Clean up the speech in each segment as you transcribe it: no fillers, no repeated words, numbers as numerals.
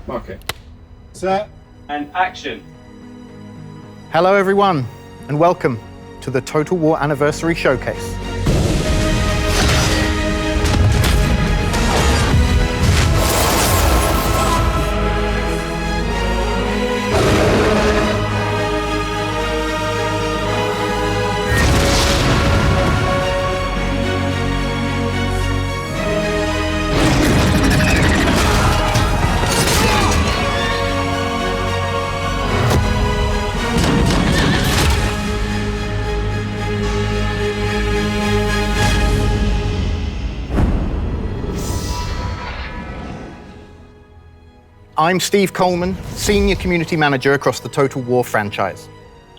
Okay. Set. And action. Hello everyone, and welcome to the Total War Anniversary Showcase. I'm Steve Coleman, Senior Community Manager across the Total War franchise.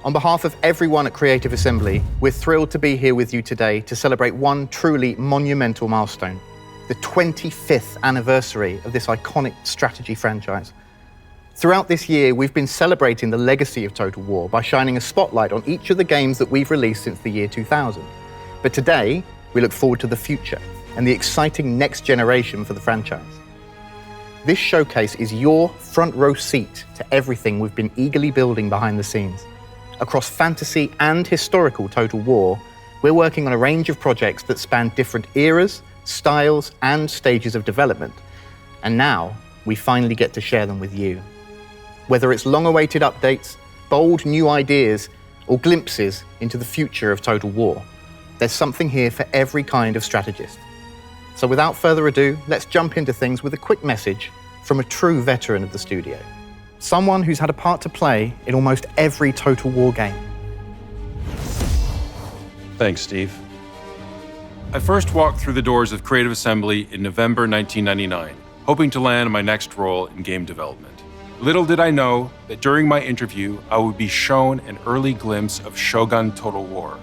On behalf of everyone at Creative Assembly, we're thrilled to be here with you today to celebrate one truly monumental milestone, the 25th anniversary of this iconic strategy franchise. Throughout this year, we've been celebrating the legacy of Total War by shining a spotlight on each of the games that we've released since the year 2000. But today, we look forward to the future and the exciting next generation for the franchise. This showcase is your front row seat to everything we've been eagerly building behind the scenes. Across fantasy and historical Total War, we're working on a range of projects that span different eras, styles, and stages of development. And now, we finally get to share them with you. Whether it's long-awaited updates, bold new ideas, or glimpses into the future of Total War, there's something here for every kind of strategist. So without further ado, let's jump into things with a quick message from a true veteran of the studio. Someone who's had a part to play in almost every Total War game. Thanks, Steve. I first walked through the doors of Creative Assembly in November 1999, hoping to land my next role in game development. Little did I know that during my interview, I would be shown an early glimpse of Shogun Total War.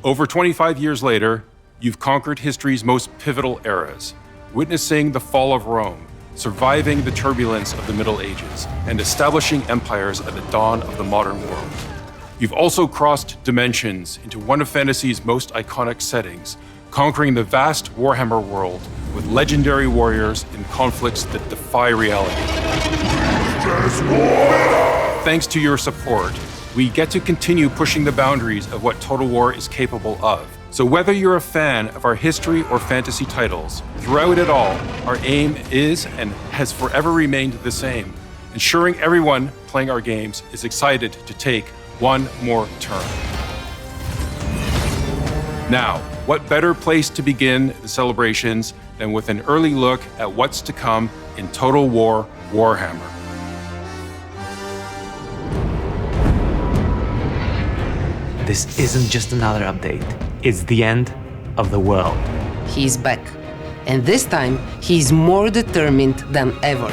Over 25 years later, you've conquered history's most pivotal eras, witnessing the fall of Rome, surviving the turbulence of the Middle Ages, and establishing empires at the dawn of the modern world. You've also crossed dimensions into one of fantasy's most iconic settings, conquering the vast Warhammer world with legendary warriors in conflicts that defy reality. Thanks to your support, we get to continue pushing the boundaries of what Total War is capable of. So whether you're a fan of our history or fantasy titles, throughout it all, our aim is and has forever remained the same, ensuring everyone playing our games is excited to take one more turn. Now, what better place to begin the celebrations than with an early look at what's to come in Total War Warhammer. This isn't just another update. It's the end of the world. He's back. And this time, he's more determined than ever.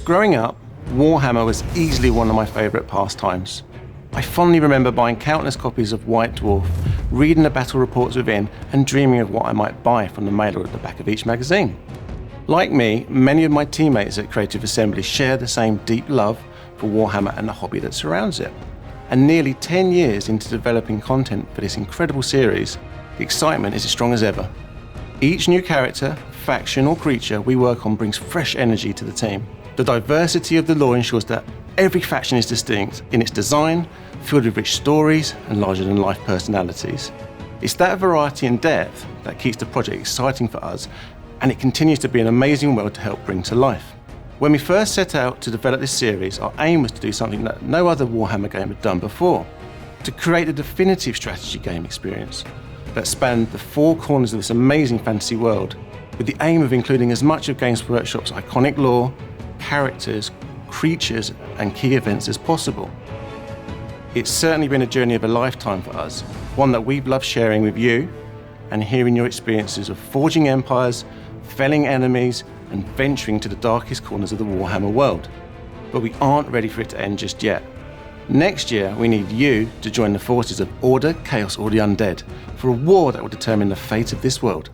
Growing up, Warhammer was easily one of my favourite pastimes. I fondly remember buying countless copies of White Dwarf, reading the battle reports within, and dreaming of what I might buy from the mailer at the back of each magazine. Like me, many of my teammates at Creative Assembly share the same deep love for Warhammer and the hobby that surrounds it. And nearly 10 years into developing content for this incredible series, the excitement is as strong as ever. Each new character, faction or creature we work on brings fresh energy to the team. The diversity of the lore ensures that every faction is distinct in its design, filled with rich stories and larger-than-life personalities. It's that variety and depth that keeps the project exciting for us, and it continues to be an amazing world to help bring to life. When we first set out to develop this series, our aim was to do something that no other Warhammer game had done before, to create a definitive strategy game experience that spanned the four corners of this amazing fantasy world, with the aim of including as much of Games Workshop's iconic lore, characters, creatures, and key events as possible. It's certainly been a journey of a lifetime for us, one that we've loved sharing with you and hearing your experiences of forging empires, felling enemies, and venturing to the darkest corners of the Warhammer world. But we aren't ready for it to end just yet. Next year, we need you to join the forces of Order, Chaos, or the Undead for a war that will determine the fate of this world.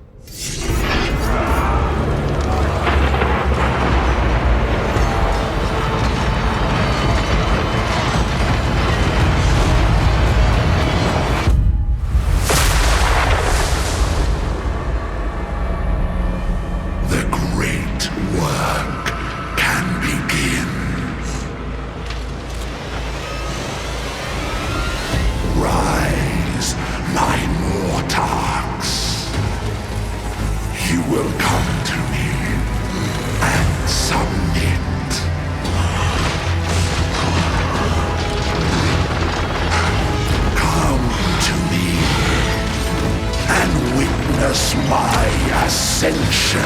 The great work can witness my ascension.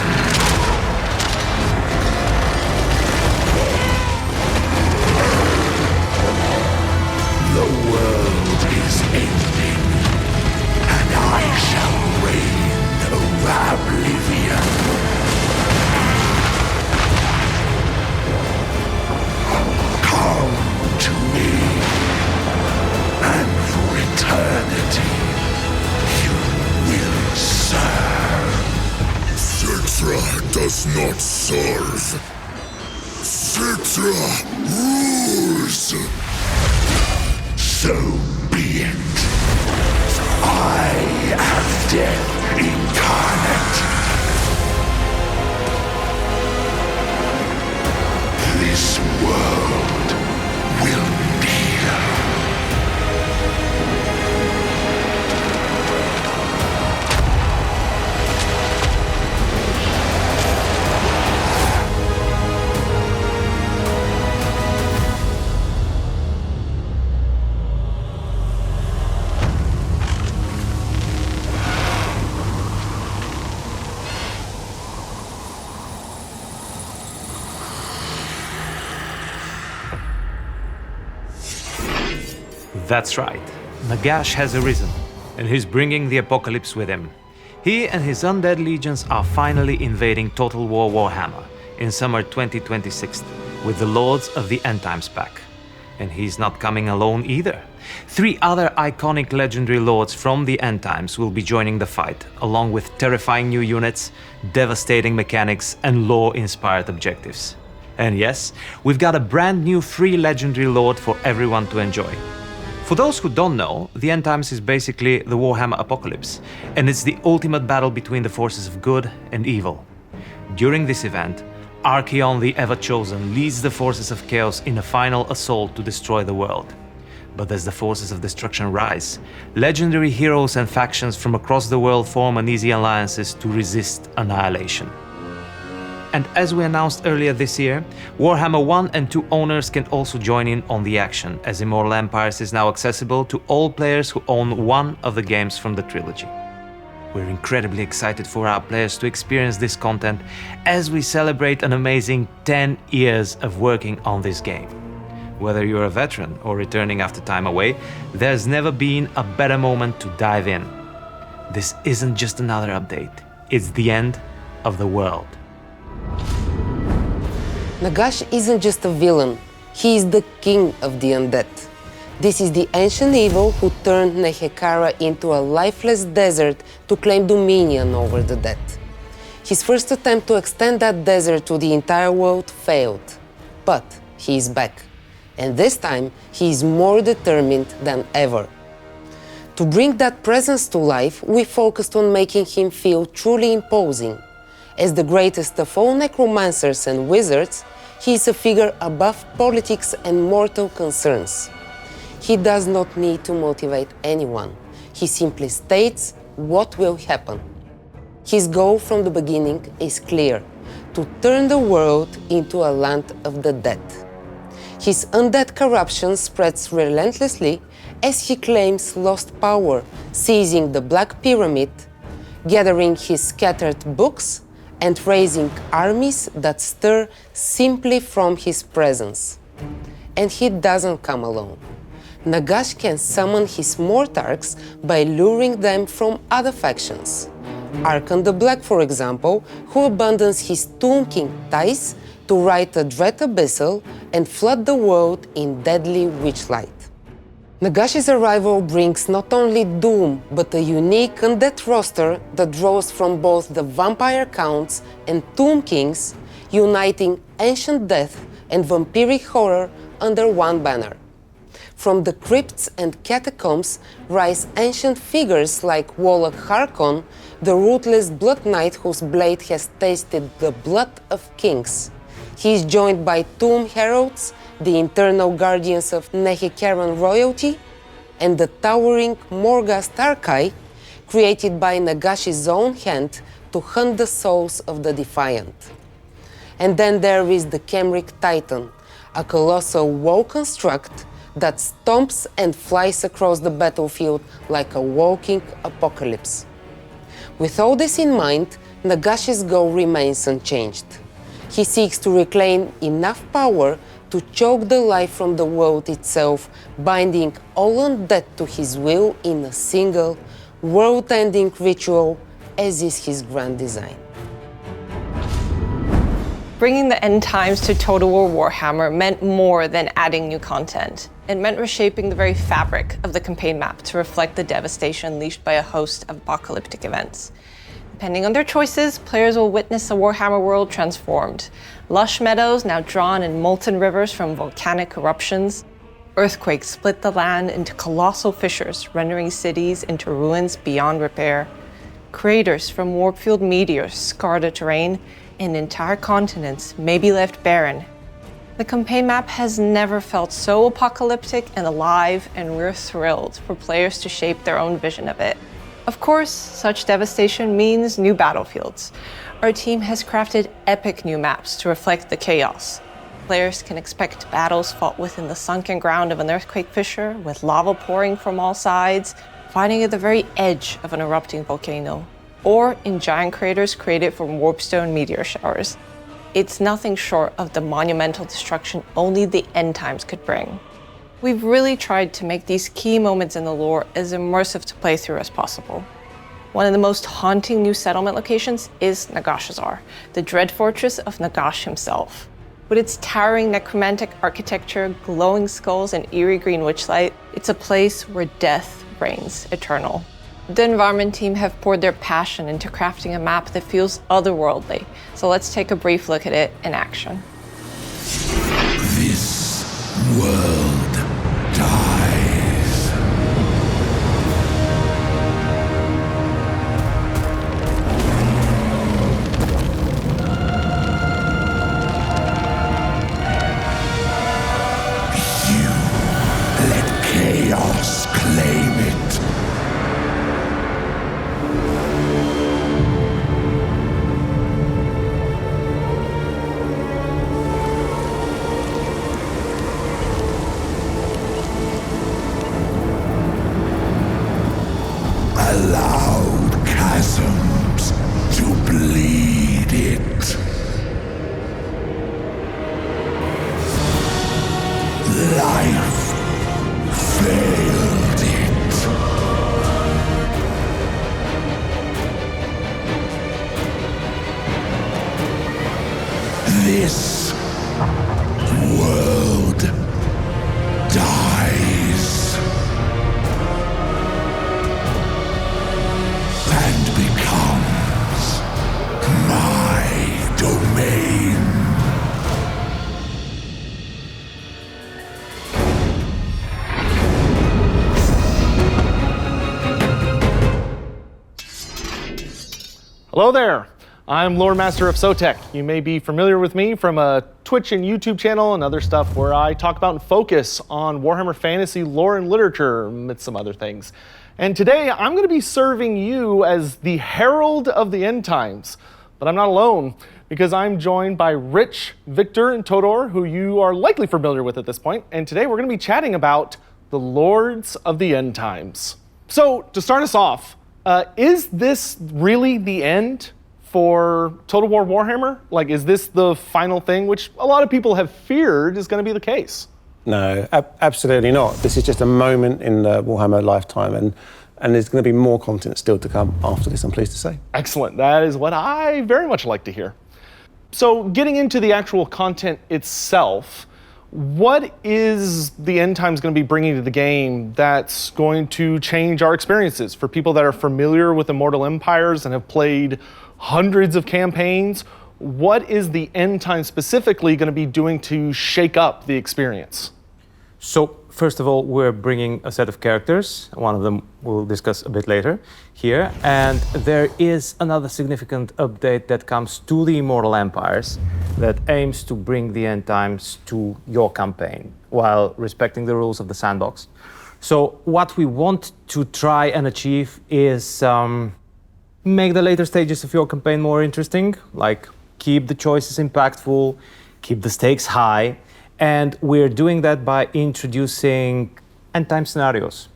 The world is ending, and I shall reign over oblivion. Come to me, and for eternity you will serve. Citra does not serve. Citra rules. So be it. I am death incarnate. This world will kneel. That's right. Nagash has arisen, and he's bringing the apocalypse with him. He and his undead legions are finally invading Total War Warhammer in summer 2026 with the Lords of the End Times pack. And he's not coming alone either. 3 other iconic legendary lords from the End Times will be joining the fight, along with terrifying new units, devastating mechanics, and lore-inspired objectives. And yes, we've got a brand new free legendary lord for everyone to enjoy. For those who don't know, the End Times is basically the Warhammer Apocalypse, and it's the ultimate battle between the forces of good and evil. During this event, Archaon the Ever-Chosen leads the forces of Chaos in a final assault to destroy the world. But as the forces of destruction rise, legendary heroes and factions from across the world form uneasy alliances to resist annihilation. And as we announced earlier this year, Warhammer 1 and 2 owners can also join in on the action, as Immortal Empires is now accessible to all players who own one of the games from the trilogy. We're incredibly excited for our players to experience this content as we celebrate an amazing 10 years of working on this game. Whether you're a veteran or returning after time away, there's never been a better moment to dive in. This isn't just another update, it's the end of the world. Nagash isn't just a villain, he is the king of the undead. This is the ancient evil who turned Nehekara into a lifeless desert to claim dominion over the dead. His first attempt to extend that desert to the entire world failed, but he is back. And this time, he is more determined than ever. To bring that presence to life, we focused on making him feel truly imposing. As the greatest of all necromancers and wizards, he is a figure above politics and mortal concerns. He does not need to motivate anyone. He simply states what will happen. His goal from the beginning is clear: to turn the world into a land of the dead. His undead corruption spreads relentlessly as he claims lost power, seizing the Black Pyramid, gathering his scattered books, and raising armies that stir simply from his presence. And he doesn't come alone. Nagash can summon his Mortarchs by luring them from other factions. Archon the Black, for example, who abandons his Tomb King ties to ride a Dread Abyssal and flood the world in deadly witchlight. Nagash's arrival brings not only doom, but a unique undead roster that draws from both the Vampire Counts and Tomb Kings, uniting ancient death and vampiric horror under one banner. From the crypts and catacombs rise ancient figures like Warlock Harkon, the ruthless Blood Knight whose blade has tasted the blood of kings. He is joined by Tomb Heralds, the internal guardians of Nehekaran royalty, and the towering Morghast Archai, created by Nagashi's own hand to hunt the souls of the defiant. And then there is the Khemric Titan, a colossal woe construct that stomps and flies across the battlefield like a walking apocalypse. With all this in mind, Nagash's goal remains unchanged. He seeks to reclaim enough power to choke the life from the world itself, binding all undead to his will in a single, world-ending ritual, as is his grand design. Bringing the end times to Total War Warhammer meant more than adding new content. It meant reshaping the very fabric of the campaign map to reflect the devastation unleashed by a host of apocalyptic events. Depending on their choices, players will witness a Warhammer world transformed. Lush meadows now drawn in molten rivers from volcanic eruptions. Earthquakes split the land into colossal fissures, rendering cities into ruins beyond repair. Craters from warp-fueled meteors scar the terrain, and entire continents may be left barren. The campaign map has never felt so apocalyptic and alive, and we're thrilled for players to shape their own vision of it. Of course, such devastation means new battlefields. Our team has crafted epic new maps to reflect the chaos. Players can expect battles fought within the sunken ground of an earthquake fissure, with lava pouring from all sides, fighting at the very edge of an erupting volcano, or in giant craters created from warpstone meteor showers. It's nothing short of the monumental destruction only the end times could bring. We've really tried to make these key moments in the lore as immersive to play through as possible. One of the most haunting new settlement locations is Nagashazar, the dread fortress of Nagash himself. With its towering necromantic architecture, glowing skulls, and eerie green witchlight, it's a place where death reigns eternal. The environment team have poured their passion into crafting a map that feels otherworldly, so let's take a brief look at it in action. This world dies. You let chaos claim it. Allowed chasms to bleed it. Life failed it. This world dies. And becomes my domain. Hello there, I'm Lore Master of Sotek. You may be familiar with me from a Twitch and YouTube channel and other stuff where I talk about and focus on Warhammer fantasy lore and literature, amidst some other things. And today I'm going to be serving you as the Herald of the End Times. But I'm not alone, because I'm joined by Rich, Victor, and Todor, who you are likely familiar with at this point. And today we're going to be chatting about the Lords of the End Times. So to start us off, is this really the end for Total War Warhammer? Like, is this the final thing, which a lot of people have feared is going to be the case? No, absolutely not. This is just a moment in the Warhammer lifetime, and there's going to be more content still to come after this, I'm pleased to say. Excellent. That is what I very much like to hear. So getting into the actual content itself, what is the End Times going to be bringing to the game that's going to change our experiences for people that are familiar with Immortal Empires and have played hundreds of campaigns? What is the End Times specifically going to be doing to shake up the experience? So, first of all, we're bringing a set of characters. One of them we'll discuss a bit later here. And there is another significant update that comes to the Immortal Empires that aims to bring the End Times to your campaign while respecting the rules of the sandbox. So what we want to try and achieve is make the later stages of your campaign more interesting, like keep the choices impactful, keep the stakes high. And we're doing that by introducing end time scenarios,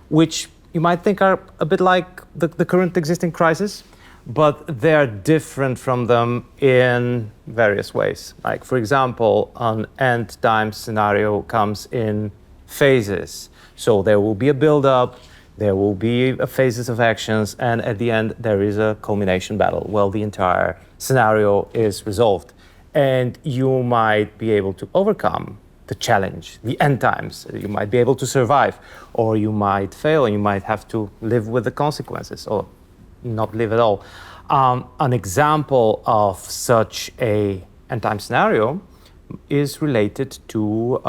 which you might think are a bit like the current existing crisis, but they're different from them in various ways. Like, for example, an end time scenario comes in phases. So there will be a build-up, there will be phases of actions, and at the end there is a culmination battle. Well, the entire scenario is resolved. And you might be able to overcome the challenge, the end times. You might be able to survive, or you might fail, and you might have to live with the consequences, or not live at all. An example of such a end time scenario is related to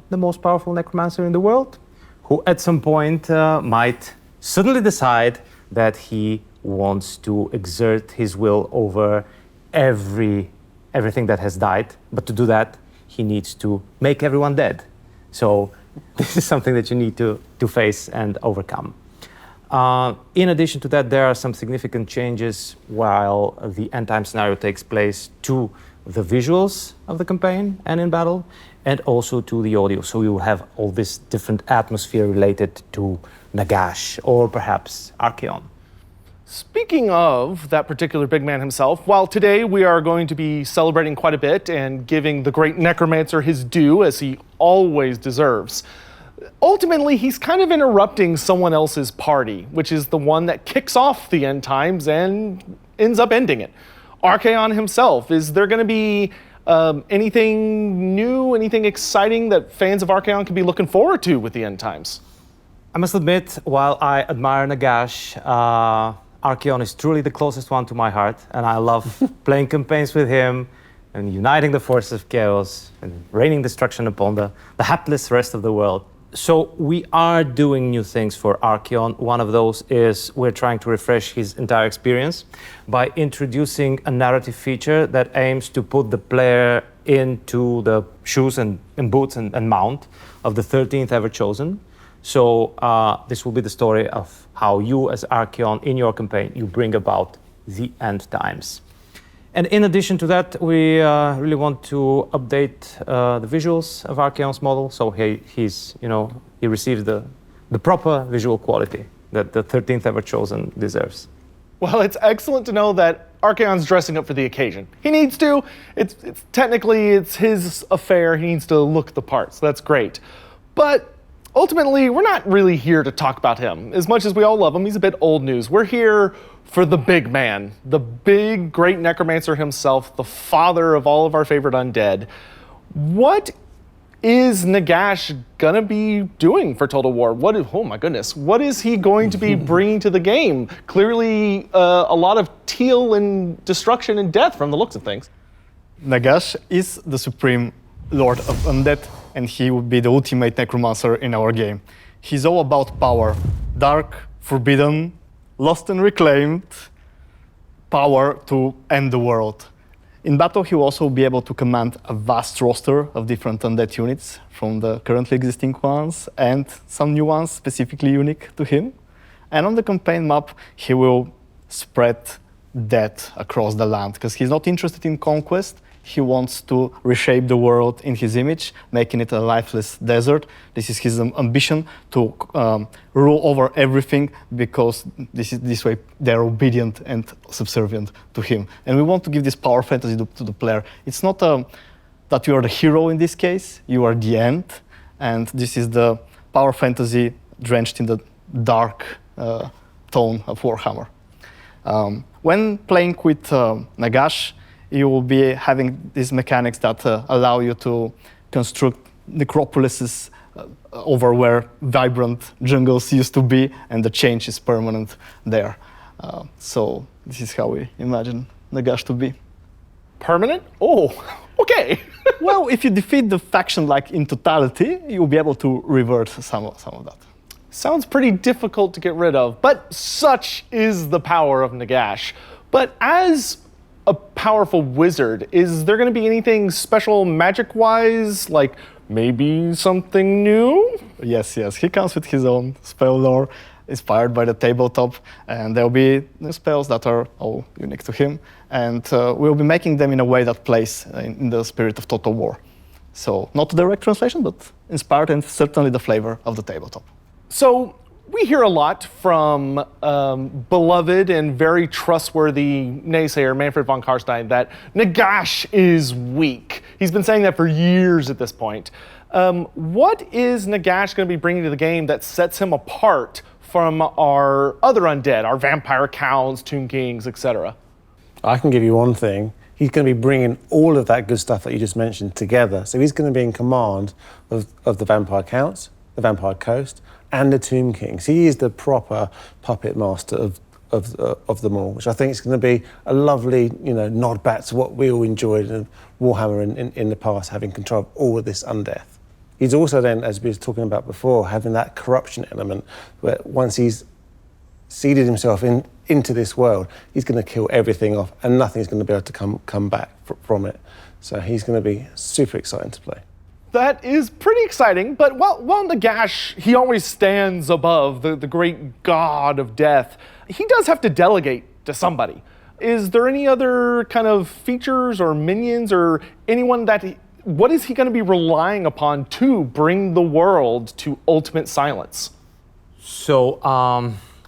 the most powerful necromancer in the world, who at some point might suddenly decide that he wants to exert his will over everything that has died. But to do that, he needs to make everyone dead. So this is something that you need to face and overcome. In addition to that, there are some significant changes while the end time scenario takes place to the visuals of the campaign and in battle, and also to the audio. So you will have all this different atmosphere related to Nagash or perhaps Archaon. Speaking of that particular big man himself, while today we are going to be celebrating quite a bit and giving the great necromancer his due, as he always deserves, ultimately he's kind of interrupting someone else's party, which is the one that kicks off the end times and ends up ending it. Archaon himself, is there going to be anything new, anything exciting that fans of Archaon can be looking forward to with the end times? I must admit, while I admire Nagash, Archaon is truly the closest one to my heart, and I love playing campaigns with him and uniting the forces of chaos and raining destruction upon the hapless rest of the world. So we are doing new things for Archaon. One of those is we're trying to refresh his entire experience by introducing a narrative feature that aims to put the player into the shoes and boots and mount of the 13th ever chosen. So this will be the story of how you as Archaon in your campaign, you bring about the end times. And in addition to that, we really want to update the visuals of Archaon's model, so he receives the proper visual quality that the 13th ever chosen deserves. Well, it's excellent to know that Archaon's dressing up for the occasion. He needs to. It's technically his affair. He needs to look the part, so that's great. But ultimately, we're not really here to talk about him. As much as we all love him, he's a bit old news. We're here for the big man, the big, great necromancer himself, the father of all of our favorite undead. What is Nagash gonna be doing for Total War? Oh my goodness, what is he going to be bringing to the game? Clearly a lot of teal and destruction and death from the looks of things. Nagash is the supreme lord of undead, and he would be the ultimate necromancer in our game. He's all about power, dark, forbidden, lost and reclaimed, power to end the world. In battle, he will also be able to command a vast roster of different undead units from the currently existing ones and some new ones specifically unique to him. And on the campaign map, he will spread death across the land because he's not interested in conquest. He wants to reshape the world in his image, making it a lifeless desert. This is his ambition to rule over everything because this way they're obedient and subservient to him. And we want to give this power fantasy to the player. It's not that you are the hero in this case, you are the end. And this is the power fantasy drenched in the dark tone of Warhammer. When playing with Nagash, you will be having these mechanics that allow you to construct necropolises over where vibrant jungles used to be, and the change is permanent there. So this is how we imagine Nagash to be. Permanent? Oh, okay. Well, if you defeat the faction like in totality, you'll be able to revert some of that. Sounds pretty difficult to get rid of, but such is the power of Nagash. But as a powerful wizard, is there going to be anything special magic-wise, like maybe something new? Yes, he comes with his own spell lore, inspired by the tabletop, and there'll be new spells that are all unique to him, and we'll be making them in a way that plays in the spirit of Total War. So not a direct translation, but inspired and certainly the flavor of the tabletop. So We hear a lot from beloved and very trustworthy naysayer Manfred von Karstein that Nagash is weak. He's been saying that for years at this point. What is Nagash going to be bringing to the game that sets him apart from our other undead, our vampire counts, tomb kings, etc.? I can give you one thing. He's going to be bringing all of that good stuff that you just mentioned together. So he's going to be in command of the vampire counts, the vampire coast, and the tomb kings. He is the proper puppet master of them all, which I think is going to be a lovely, nod back to what we all enjoyed in Warhammer in the past, having control of all of this undeath. He's also then, as we were talking about before, having that corruption element, where once he's seeded himself into this world, he's going to kill everything off, and nothing's going to be able to come back from it. So he's going to be super exciting to play. That is pretty exciting, but while Nagash, he always stands above the great god of death, he does have to delegate to somebody. Is there any other kind of features or minions or anyone what is he going to be relying upon to bring the world to ultimate silence? So,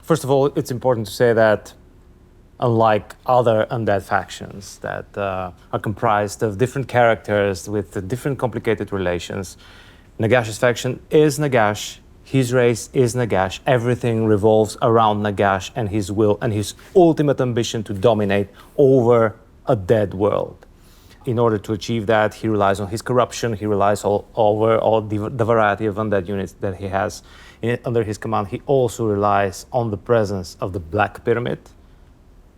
first of all, it's important to say that unlike other undead factions that are comprised of different characters with different complicated relations, Nagash's faction is Nagash, his race is Nagash, everything revolves around Nagash and his will and his ultimate ambition to dominate over a dead world. In order to achieve that, he relies on his corruption, he relies over all the variety of undead units that he has under his command. He also relies on the presence of the Black Pyramid,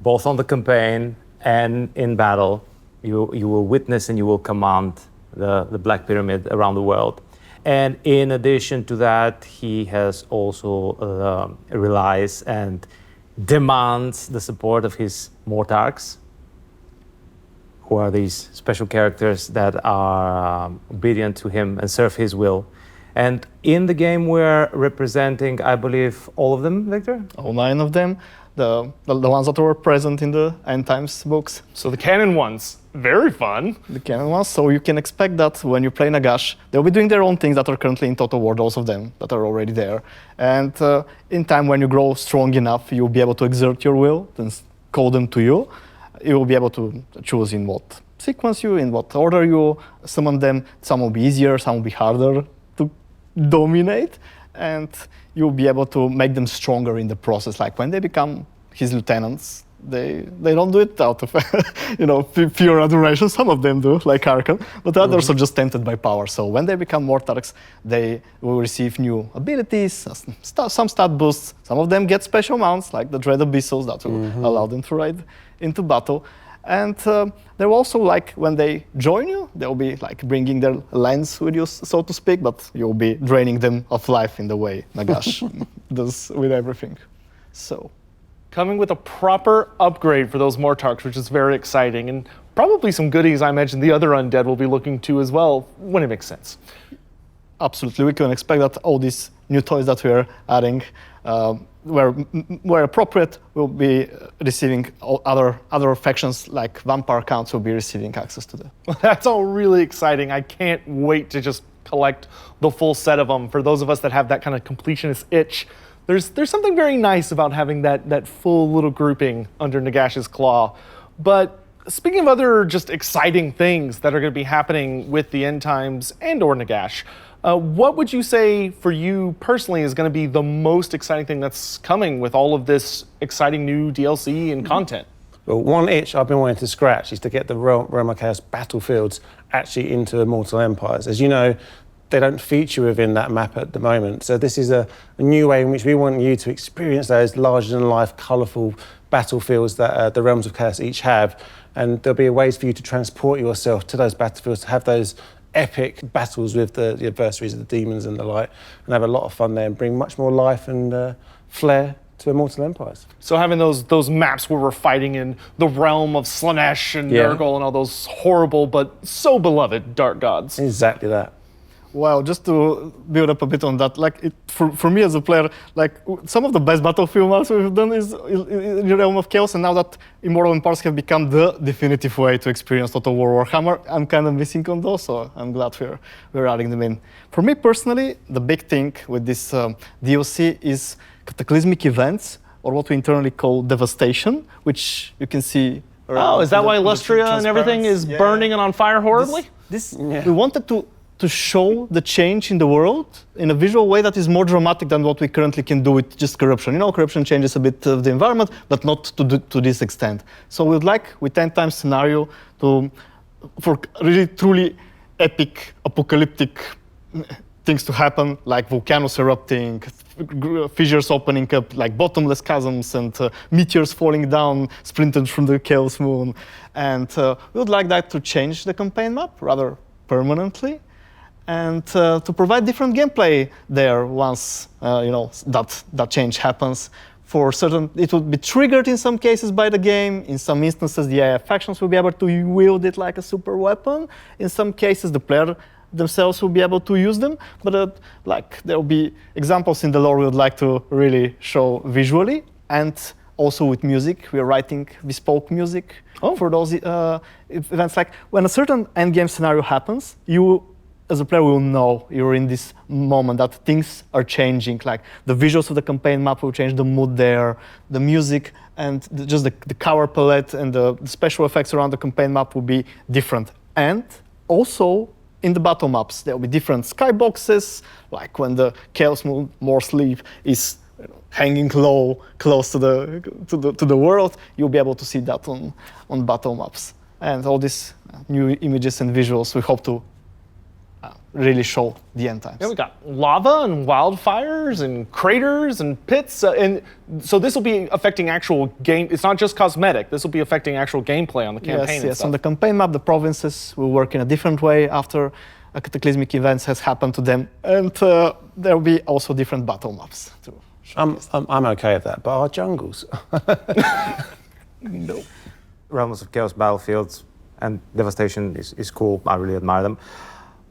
both on the campaign and in battle. You will witness and you will command the Black Pyramid around the world. And in addition to that, he has also relies and demands the support of his Mortarchs, who are these special characters that are obedient to him and serve his will. And in the game, we're representing, I believe, all of them, Victor? All 9 of them. The ones that were present in the End Times books. So the canon ones, very fun. The canon ones, so you can expect that when you play Nagash, they'll be doing their own things that are currently in Total War, those of them that are already there. And in time, when you grow strong enough, you'll be able to exert your will and call them to you. You will be able to choose in what sequence in what order you summon them. Some will be easier, some will be harder to dominate, and you'll be able to make them stronger in the process. Like when they become his lieutenants, they don't do it out of pure adoration. Some of them do, like Arkan, but others are just tempted by power. So when they become Mortarchs, they will receive new abilities, some stat boosts. Some of them get special mounts, like the Dread Abyssals that will allow them to ride into battle. And they're also, like, when they join you, they'll be like bringing their lens with you, so to speak, but you'll be draining them of life in the way Nagash does with everything. So, coming with a proper upgrade for those Mortarchs, which is very exciting, and probably some goodies I imagine the other undead will be looking to as well, when it makes sense. Absolutely, we can expect that all these new toys that we're adding, where appropriate, will be receiving other factions like vampire counts will be receiving access to them. Well, that's all really exciting. I can't wait to just collect the full set of them. For those of us that have that kind of completionist itch, there's something very nice about having that full little grouping under Nagash's claw. But speaking of other just exciting things that are going to be happening with the End Times and or Nagash, what would you say for you personally is going to be the most exciting thing that's coming with all of this exciting new DLC and content? Well, one itch I've been wanting to scratch is to get the Realm of Chaos battlefields actually into Immortal Empires. As you know, they don't feature within that map at the moment. So this is a new way in which we want you to experience those larger-than-life, colourful battlefields that the Realms of Chaos each have. And there'll be ways for you to transport yourself to those battlefields, to have those epic battles with the adversaries of the demons and the light, and have a lot of fun there and bring much more life and flair to Immortal Empires. So having those maps where we're fighting in the realm of Slanesh and Nurgle and all those horrible but so beloved dark gods. Exactly that. Wow, just to build up a bit on that, for me as a player, some of the best battlefield maps we've done is in the realm of Chaos, and now that Immortal Empires have become the definitive way to experience Total War Warhammer, I'm kind of missing on those, so I'm glad we're adding them in. For me personally, the big thing with this DLC is cataclysmic events, or what we internally call devastation, which you can see. Oh, is that why Lustria and everything is burning and on fire horribly? We wanted to show the change in the world in a visual way that is more dramatic than what we currently can do with just corruption. You know, corruption changes a bit of the environment, but not to this extent. So we'd like, with 10 times scenario, for really truly epic, apocalyptic things to happen, like volcanoes erupting, fissures opening up, like bottomless chasms, and meteors falling down, splintered from the Chaos Moon. And we would like that to change the campaign map rather permanently, and to provide different gameplay there once that change happens. For certain, it will be triggered in some cases by the game. In some instances, the AI factions will be able to wield it like a super weapon. In some cases, the player themselves will be able to use them, but there will be examples in the lore we would like to really show visually, and also with music. We are writing bespoke music for those events. Like when a certain endgame scenario happens, you as a player will know you're in this moment that things are changing. Like the visuals of the campaign map will change, the mood there, the music, and just the color palette and the special effects around the campaign map will be different. And also, in the battle maps, there will be different skyboxes, like when the Chaos Moon more sleep is hanging low, close to the world. You'll be able to see that on battle maps, and all these new images and visuals we hope to really show the end times. Yeah, we got lava and wildfires and craters and pits, and so this will be affecting actual game. It's not just cosmetic. This will be affecting actual gameplay on the campaign. Yes. On the campaign map, the provinces will work in a different way after a cataclysmic event has happened to them, and there will be also different battle maps too. I'm okay with that, but our jungles. No. Realms of Chaos battlefields and Devastation is cool. I really admire them.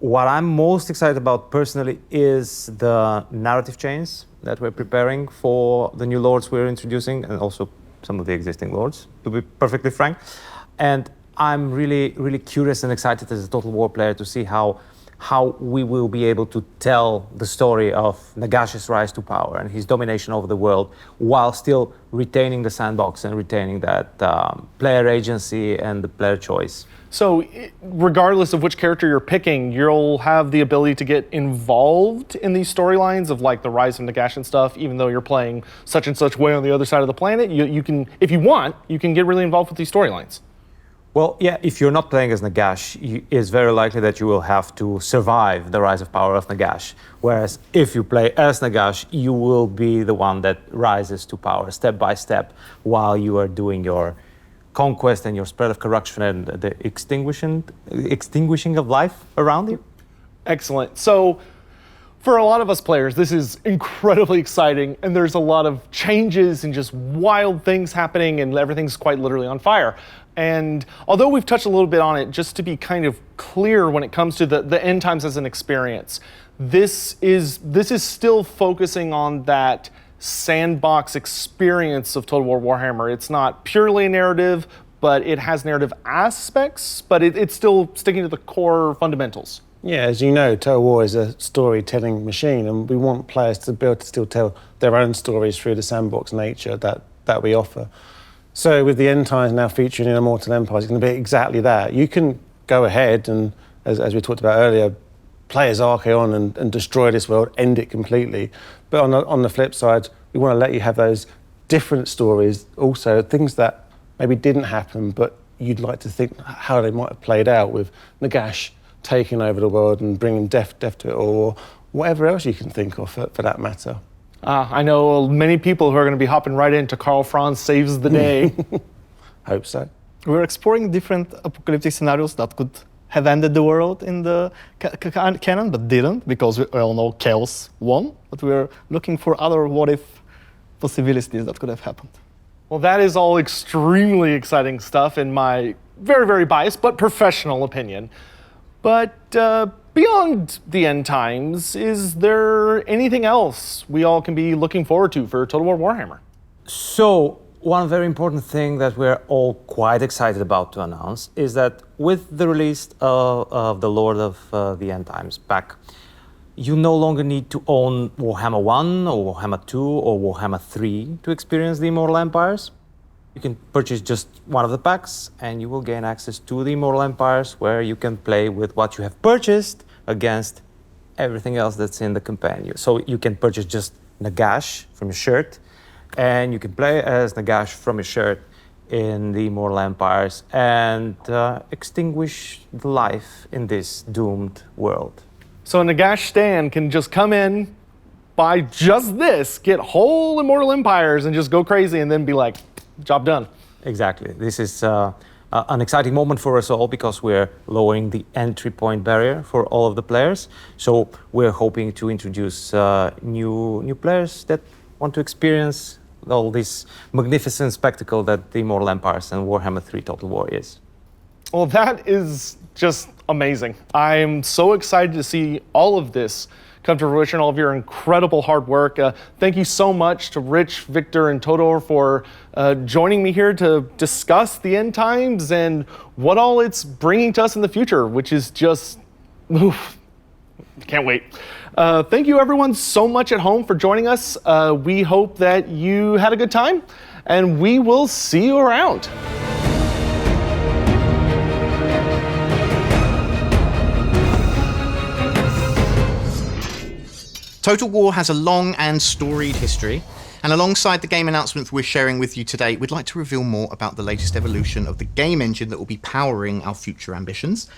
What I'm most excited about personally is the narrative chains that we're preparing for the new lords we're introducing, and also some of the existing lords, to be perfectly frank. And I'm really, really curious and excited as a Total War player to see how we will be able to tell the story of Nagash's rise to power and his domination over the world, while still retaining the sandbox and retaining that player agency and the player choice. So regardless of which character you're picking, you'll have the ability to get involved in these storylines of like the rise of Nagash and stuff, even though you're playing such and such way on the other side of the planet. You can, if you want, you can get really involved with these storylines. Well, yeah, if you're not playing as Nagash, it's very likely that you will have to survive the rise of power of Nagash. Whereas if you play as Nagash, you will be the one that rises to power step by step while you are doing your conquest and your spread of corruption and the extinguishing of life around you. Excellent. So for a lot of us players, this is incredibly exciting, and there's a lot of changes and just wild things happening, and everything's quite literally on fire. And although we've touched a little bit on it, just to be kind of clear when it comes to the end times as an experience, this is still focusing on that sandbox experience of Total War Warhammer. It's not purely a narrative, but it has narrative aspects, but it's still sticking to the core fundamentals. Yeah, as you know, Total War is a storytelling machine, and we want players to be able to still tell their own stories through the sandbox nature that we offer. So with the end times now featuring in Immortal Empires, it's going to be exactly that. You can go ahead and, as we talked about earlier, play as Archaon and destroy this world, end it completely. But on the flip side, we want to let you have those different stories, also things that maybe didn't happen, but you'd like to think how they might have played out, with Nagash taking over the world and bringing death to it, or whatever else you can think of for that matter. I know many people who are going to be hopping right into Karl Franz Saves the Day. Hope so. We're exploring different apocalyptic scenarios that could have ended the world in the canon, but didn't, because we all know Chaos won. But we're looking for other what-if possibilities that could have happened. Well, that is all extremely exciting stuff in my very, very biased but professional opinion. But beyond the end times, is there anything else we all can be looking forward to for Total War Warhammer? So, one very important thing that we're all quite excited about to announce is that with the release of the Lord of the End Times pack, you no longer need to own Warhammer 1 or Warhammer 2 or Warhammer 3 to experience the Immortal Empires. You can purchase just one of the packs and you will gain access to the Immortal Empires, where you can play with what you have purchased against everything else that's in the companion. So you can purchase just Nagash from your shirt, and you can play as Nagash from your shirt in the Immortal Empires and extinguish the life in this doomed world. So Nagash Stan can just come in, buy just this, get whole Immortal Empires, and just go crazy and then be like, job done. Exactly. This is an exciting moment for us all because we're lowering the entry point barrier for all of the players. So we're hoping to introduce new players that want to experience all this magnificent spectacle that the Immortal Empires and Warhammer 3 Total War is. Well, that is just amazing. I'm so excited to see all of this come to fruition, all of your incredible hard work. Thank you so much to Rich, Victor, and Todor for joining me here to discuss the end times and what all it's bringing to us in the future, which is just, oof, can't wait. Thank you everyone so much at home for joining us. We hope that you had a good time, and we will see you around. Total War has a long and storied history, and alongside the game announcements we're sharing with you today, we'd like to reveal more about the latest evolution of the game engine that will be powering our future ambitions.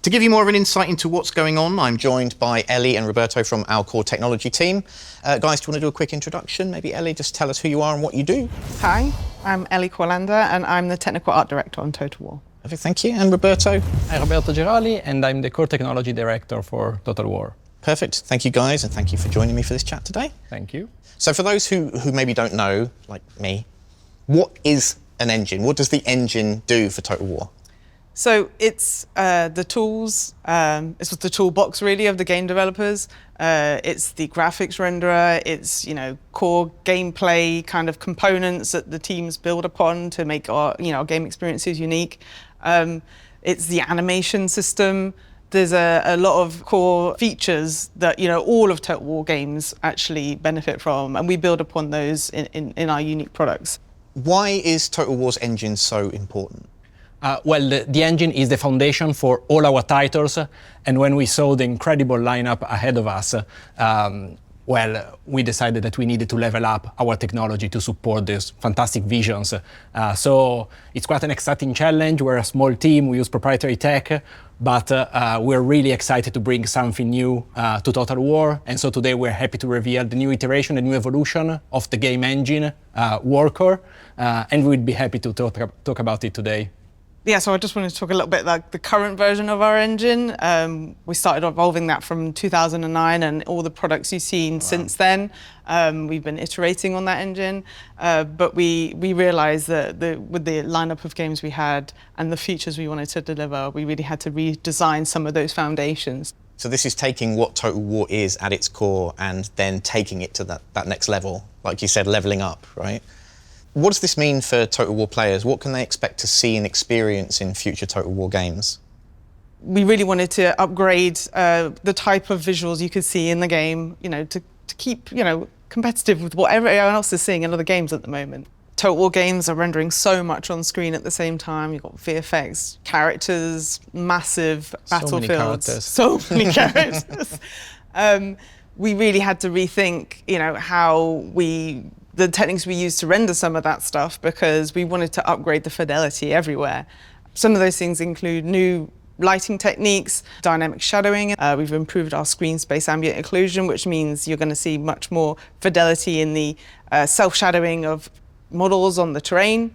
To give you more of an insight into what's going on, I'm joined by Ellie and Roberto from our core technology team. Guys, do you want to do a quick introduction? Maybe Ellie, just tell us who you are and what you do. Hi, I'm Ellie Corlander, and I'm the technical art director on Total War. Perfect, thank you. And Roberto? I'm Roberto Girali, and I'm the core technology director for Total War. Perfect. Thank you, guys, and thank you for joining me for this chat today. Thank you. So for those who maybe don't know, like me, what is an engine? What does the engine do for Total War? So it's the tools, it's the toolbox really of the game developers. It's the graphics renderer, it's core gameplay kind of components that the teams build upon to make our game experiences unique. It's the animation system. There's a lot of core features that all of Total War games actually benefit from, and we build upon those in our unique products. Why is Total War's engine so important? Well, the engine is the foundation for all our titles, and when we saw the incredible lineup ahead of us, we decided that we needed to level up our technology to support these fantastic visions. So it's quite an exciting challenge. We're a small team, we use proprietary tech, but we're really excited to bring something new to Total War. And so today we're happy to reveal the new iteration, the new evolution of the game engine, Warcore, and we'd be happy to talk about it today. Yeah, so I just wanted to talk a little bit like the current version of our engine. We started evolving that from 2009, and all the products you've seen since then. We've been iterating on that engine, but we realized that with the lineup of games we had and the features we wanted to deliver, we really had to redesign some of those foundations. So this is taking what Total War is at its core and then taking it to that next level, like you said, leveling up, right? What does this mean for Total War players? What can they expect to see and experience in future Total War games? We really wanted to upgrade the type of visuals you could see in the game, to keep, competitive with what everyone else is seeing in other games at the moment. Total War games are rendering so much on screen at the same time. You've got VFX, characters, massive battlefields. So many characters. We really had to rethink, how the techniques we use to render some of that stuff, because we wanted to upgrade the fidelity everywhere. Some of those things include new lighting techniques, dynamic shadowing. We've improved our screen space ambient occlusion, which means you're going to see much more fidelity in the self-shadowing of models on the terrain.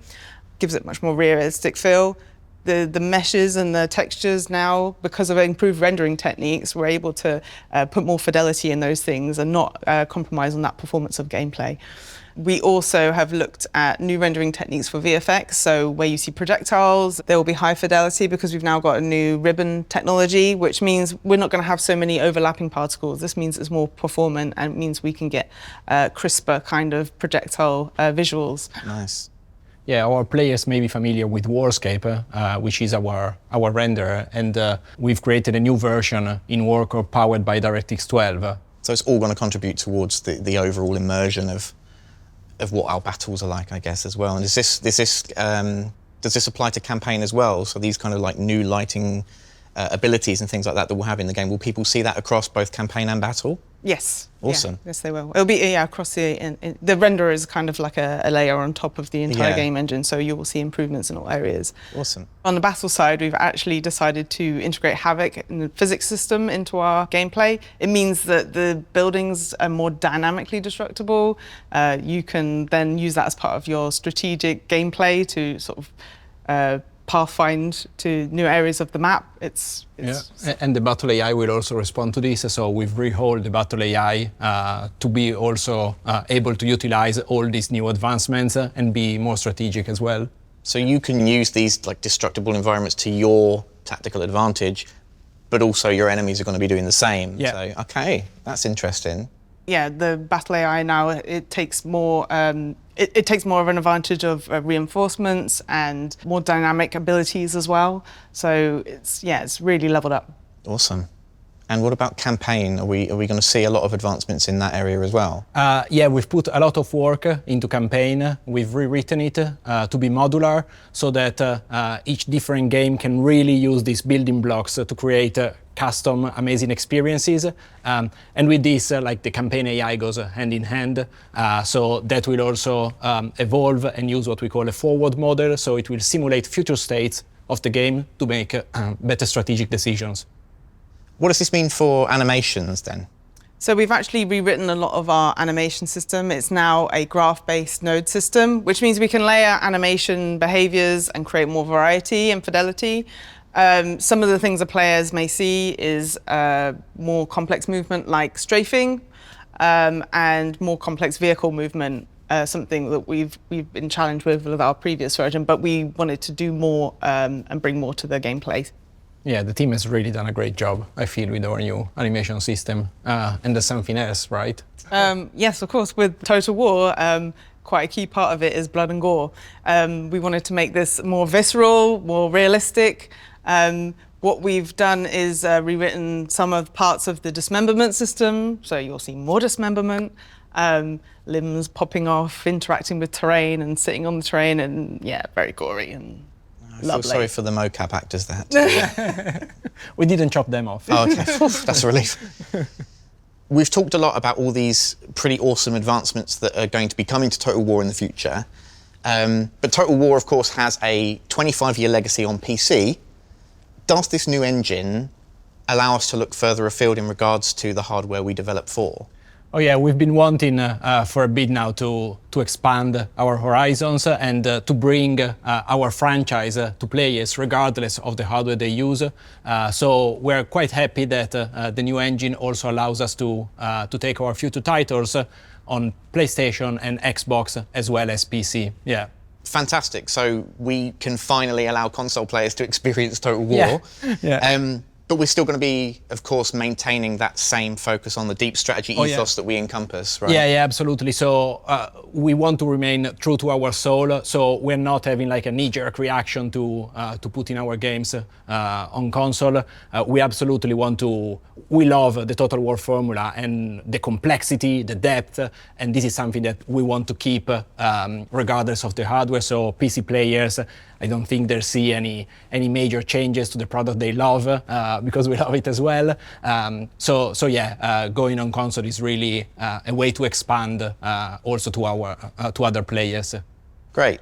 Gives it much more realistic feel. the meshes and the textures now, because of improved rendering techniques, we're able to put more fidelity in those things and not compromise on that performance of gameplay. We also have looked at new rendering techniques for VFX, so where you see projectiles, there will be high fidelity because we've now got a new ribbon technology, which means we're not going to have so many overlapping particles. This means it's more performant and it means we can get crisper kind of projectile visuals. Nice. Yeah, our players may be familiar with Warscape, which is our renderer, and we've created a new version in Warcore powered by DirectX 12. So it's all going to contribute towards the overall immersion of what our battles are like, I guess, as well. And does this apply to campaign as well? So these kind of like new lighting abilities and things like that we'll have in the game, will people see that across both campaign and battle? Yes. Awesome. Yeah, yes, they will. It'll be across the renderer is kind of like a layer on top of the entire game engine, so you will see improvements in all areas. Awesome. On the battle side, we've actually decided to integrate Havoc and the physics system into our gameplay. It means that the buildings are more dynamically destructible. You can then use that as part of your strategic gameplay to sort of pathfind to new areas of the map. And the battle AI will also respond to this, so we've rehauled the battle AI to be also able to utilize all these new advancements and be more strategic as well. So you can use these like destructible environments to your tactical advantage, but also your enemies are going to be doing the same. Yeah. So, okay, that's interesting. Yeah, the battle AI now, it takes more it takes more of an advantage of reinforcements and more dynamic abilities as well. So it's really leveled up. Awesome. And what about campaign? Are we going to see a lot of advancements in that area as well? Yeah, we've put a lot of work into campaign. We've rewritten it to be modular so that each different game can really use these building blocks to create custom, amazing experiences. And with this, like the campaign AI goes hand in hand. So that will also evolve and use what we call a forward model. So it will simulate future states of the game to make better strategic decisions. What does this mean for animations then? So we've actually rewritten a lot of our animation system. It's now a graph-based node system, which means we can layer animation behaviors and create more variety and fidelity. Some of the things the players may see is more complex movement like strafing and more complex vehicle movement, something that we've been challenged with our previous version, but we wanted to do more and bring more to the gameplay. Yeah, the team has really done a great job, I feel, with our new animation system. And there's something else, right? Yes, of course. With Total War, quite a key part of it is blood and gore. We wanted to make this more visceral, more realistic. What we've done is rewritten some of parts of the dismemberment system, so you'll see more dismemberment, limbs popping off, interacting with terrain and sitting on the terrain, and yeah, very gory and I feel sorry for the mocap actors that. We didn't chop them off. Oh, okay. That's a relief. We've talked a lot about all these pretty awesome advancements that are going to be coming to Total War in the future. But Total War, of course, has a 25-year legacy on PC. Does this new engine allow us to look further afield in regards to the hardware we develop for? Oh yeah, we've been wanting for a bit now to expand our horizons and to bring our franchise to players regardless of the hardware they use. So we're quite happy that the new engine also allows us to take our future titles on PlayStation and Xbox as well as PC. Yeah. Fantastic. So we can finally allow console players to experience Total War. Yeah. But we're still going to be, of course, maintaining that same focus on the deep strategy ethos that we encompass, right? Yeah, absolutely. So we want to remain true to our soul. So we're not having like a knee-jerk reaction to put in our games on console. We absolutely want to. We love the Total War formula and the complexity, the depth, and this is something that we want to keep regardless of the hardware. So PC players, I don't think they'll see any major changes to the product they love because we love it as well. So yeah, going on console is really a way to expand also to other players. Great.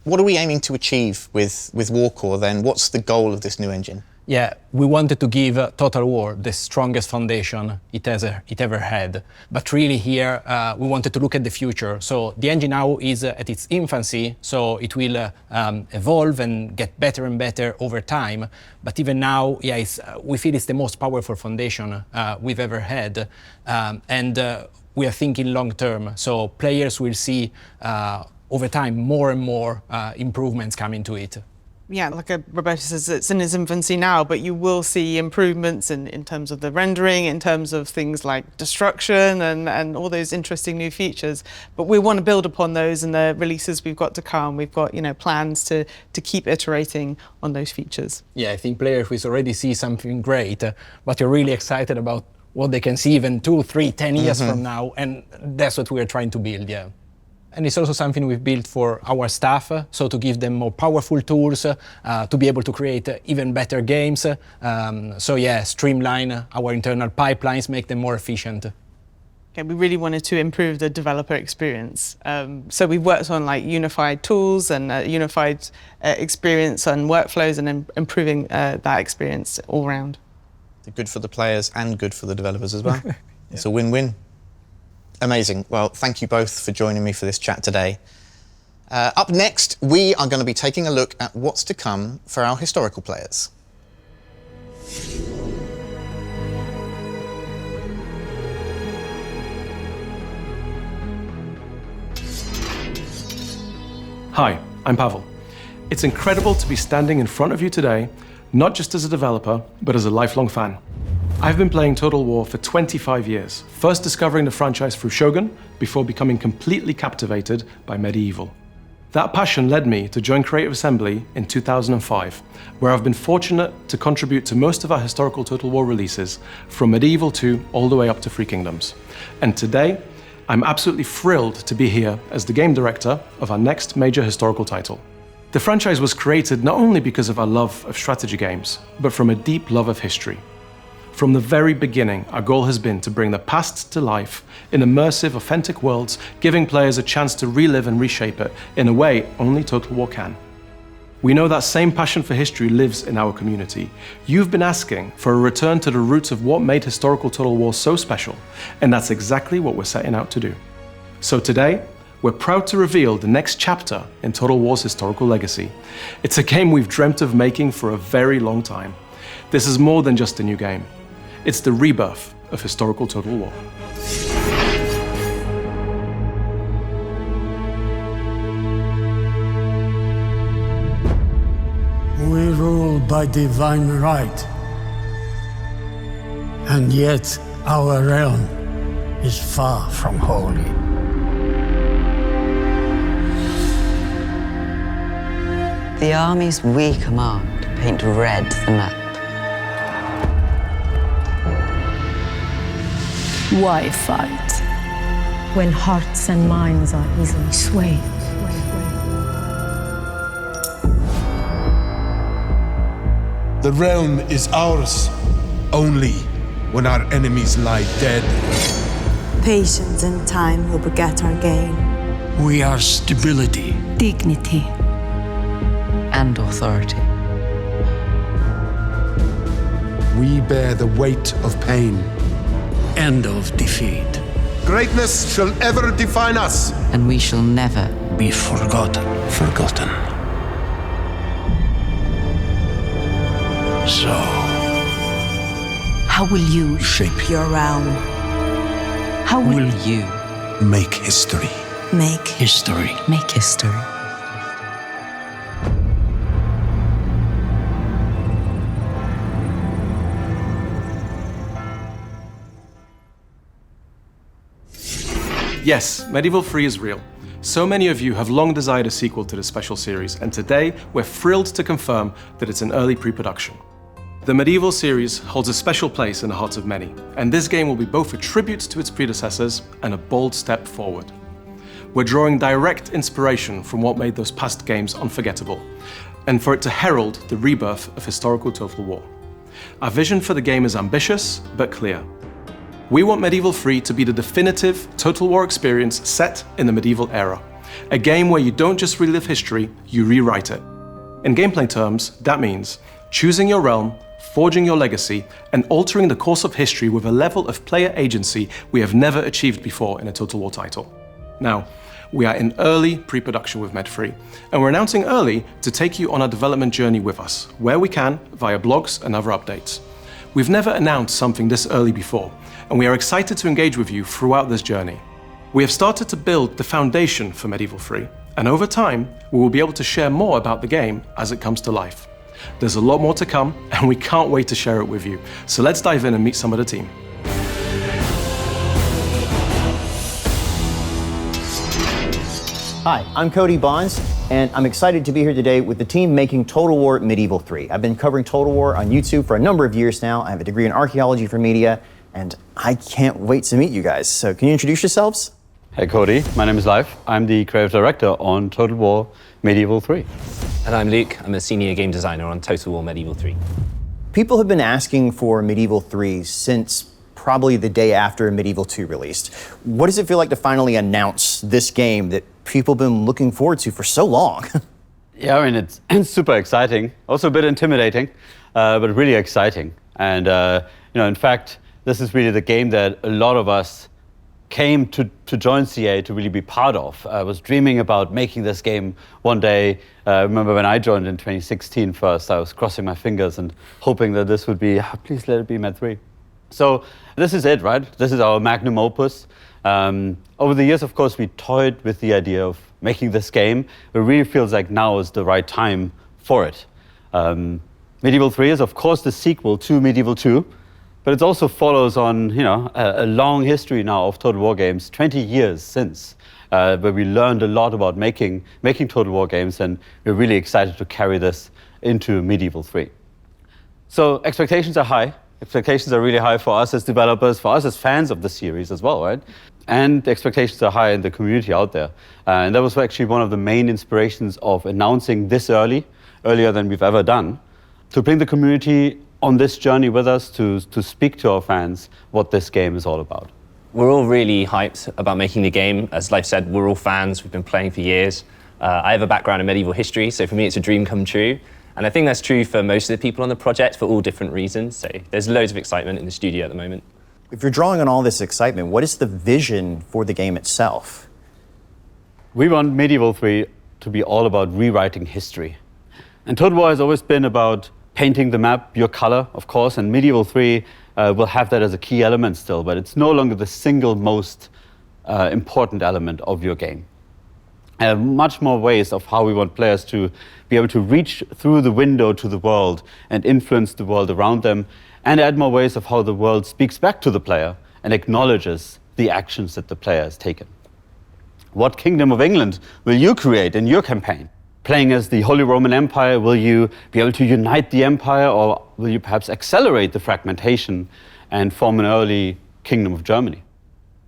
What are we aiming to achieve with Warcore then? What's the goal of this new engine? Yeah, we wanted to give Total War the strongest foundation it ever had. But really here, we wanted to look at the future. So the engine now is at its infancy, so it will evolve and get better and better over time. But even now, yeah, we feel it's the most powerful foundation we've ever had. We are thinking long term, so players will see over time more and more improvements coming to it. Yeah, like Roberto says, it's in its infancy now, but you will see improvements in terms of the rendering, in terms of things like destruction and all those interesting new features. But we want to build upon those in the releases we've got to come. We've got, you know, plans to keep iterating on those features. Yeah, I think players will already see something great, but you're really excited about what they can see even 2, 3, 10 years from now, and that's what we are trying to build, yeah. And it's also something we've built for our staff, so to give them more powerful tools, to be able to create even better games. So yeah, streamline our internal pipelines, make them more efficient. Okay, we really wanted to improve the developer experience. So we've worked on like unified tools and unified experience and workflows and improving that experience all around. Good for the players and good for the developers as well. Yeah. It's a win-win. Amazing. Well, thank you both for joining me for this chat today. Up next, we are going to be taking a look at what's to come for our historical players. Hi, I'm Pavel. It's incredible to be standing in front of you today, not just as a developer, but as a lifelong fan. I've been playing Total War for 25 years, first discovering the franchise through Shogun, before becoming completely captivated by Medieval. That passion led me to join Creative Assembly in 2005, where I've been fortunate to contribute to most of our historical Total War releases, from Medieval 2 all the way up to Three Kingdoms. And today, I'm absolutely thrilled to be here as the game director of our next major historical title. The franchise was created not only because of our love of strategy games, but from a deep love of history. From the very beginning, our goal has been to bring the past to life in immersive, authentic worlds, giving players a chance to relive and reshape it in a way only Total War can. We know that same passion for history lives in our community. You've been asking for a return to the roots of what made historical Total War so special, and that's exactly what we're setting out to do. So today, we're proud to reveal the next chapter in Total War's historical legacy. It's a game we've dreamt of making for a very long time. This is more than just a new game. It's the rebirth of historical Total War. We rule by divine right, and yet our realm is far from holy. The armies we command paint red the map. Why fight when hearts and minds are easily swayed? The realm is ours only when our enemies lie dead. Patience and time will beget our gain. We are stability, Dignity and authority. We bear the weight of pain. End of defeat. Greatness shall ever define us. And we shall never Be forgotten. Forgotten. So, how will you Shape Your realm. how will you Make history. Make history. make history? Yes, Medieval 3 is real. So many of you have long desired a sequel to this special series, and today we're thrilled to confirm that it's in early pre-production. The Medieval series holds a special place in the hearts of many, and this game will be both a tribute to its predecessors and a bold step forward. We're drawing direct inspiration from what made those past games unforgettable, and for it to herald the rebirth of historical Total War. Our vision for the game is ambitious, but clear. We want Medieval 3 to be the definitive Total War experience set in the medieval era. A game where you don't just relive history, you rewrite it. In gameplay terms, that means choosing your realm, forging your legacy, and altering the course of history with a level of player agency we have never achieved before in a Total War title. Now, we are in early pre-production with Med3, and we're announcing early to take you on our development journey with us, where we can, via blogs and other updates. We've never announced something this early before, and we are excited to engage with you throughout this journey. We have started to build the foundation for Medieval 3, and over time, we will be able to share more about the game as it comes to life. There's a lot more to come, and we can't wait to share it with you. So let's dive in and meet some of the team. Hi, I'm Cody Bonds, and I'm excited to be here today with the team making Total War Medieval 3. I've been covering Total War on YouTube for a number of years now. I have a degree in archaeology from media, and I can't wait to meet you guys. So can you introduce yourselves? Hey Cody, my name is Leif. I'm the creative director on Total War Medieval 3. And I'm Luke. I'm a senior game designer on Total War Medieval 3. People have been asking for Medieval 3 since probably the day after Medieval 2 released. What does it feel like to finally announce this game that people have been looking forward to for so long? Yeah, I mean, it's super exciting, also a bit intimidating, but really exciting. And, in fact, this is really the game that a lot of us came to join CA to really be part of. I was dreaming about making this game one day. I remember when I joined in 2016 first, I was crossing my fingers and hoping that this would be, please let it be Med 3. So this is it, right? This is our magnum opus. Over the years, of course, we toyed with the idea of making this game. It really feels like now is the right time for it. Medieval 3 is, of course, the sequel to Medieval 2, but it also follows on, a long history now of Total War games, 20 years since, where we learned a lot about making Total War games, and we're really excited to carry this into Medieval 3. So expectations are high. Expectations are really high for us as developers, for us as fans of the series as well, right? And the expectations are high in the community out there. And that was actually one of the main inspirations of announcing this earlier than we've ever done, to bring the community on this journey with us, to speak to our fans what this game is all about. We're all really hyped about making the game. As Leif said, we're all fans. We've been playing for years. I have a background in medieval history, so for me it's a dream come true. And I think that's true for most of the people on the project for all different reasons. So there's loads of excitement in the studio at the moment. If you're drawing on all this excitement, what is the vision for the game itself? We want Medieval 3 to be all about rewriting history. And Total War has always been about painting the map, your color, of course, and Medieval 3 will have that as a key element still, but it's no longer the single most important element of your game. Much more ways of how we want players to be able to reach through the window to the world and influence the world around them, and add more ways of how the world speaks back to the player and acknowledges the actions that the player has taken. What Kingdom of England will you create in your campaign? Playing as the Holy Roman Empire, will you be able to unite the empire, or will you perhaps accelerate the fragmentation and form an early Kingdom of Germany?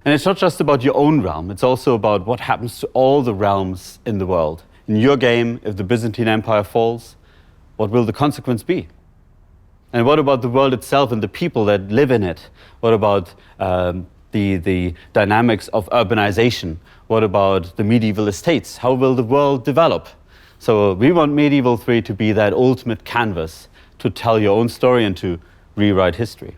And it's not just about your own realm, it's also about what happens to all the realms in the world. In your game, if the Byzantine Empire falls, what will the consequence be? And what about the world itself and the people that live in it? What about the dynamics of urbanization? What about the medieval estates? How will the world develop? So we want Medieval 3 to be that ultimate canvas to tell your own story and to rewrite history.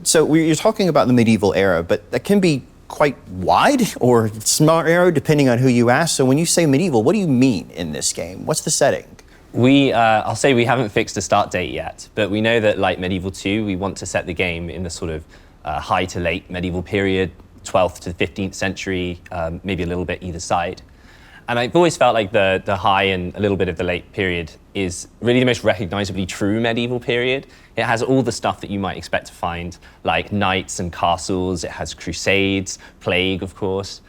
So you're talking about the medieval era, but that can be quite wide or small era depending on who you ask. So when you say medieval, what do you mean in this game? What's the setting? I'll say we haven't fixed a start date yet, but we know that like Medieval 2, we want to set the game in the sort of high to late medieval period, 12th to 15th century, maybe a little bit either side. And I've always felt like the high and a little bit of the late period is really the most recognizably true medieval period. It has all the stuff that you might expect to find, like knights and castles. It has crusades, plague, of course.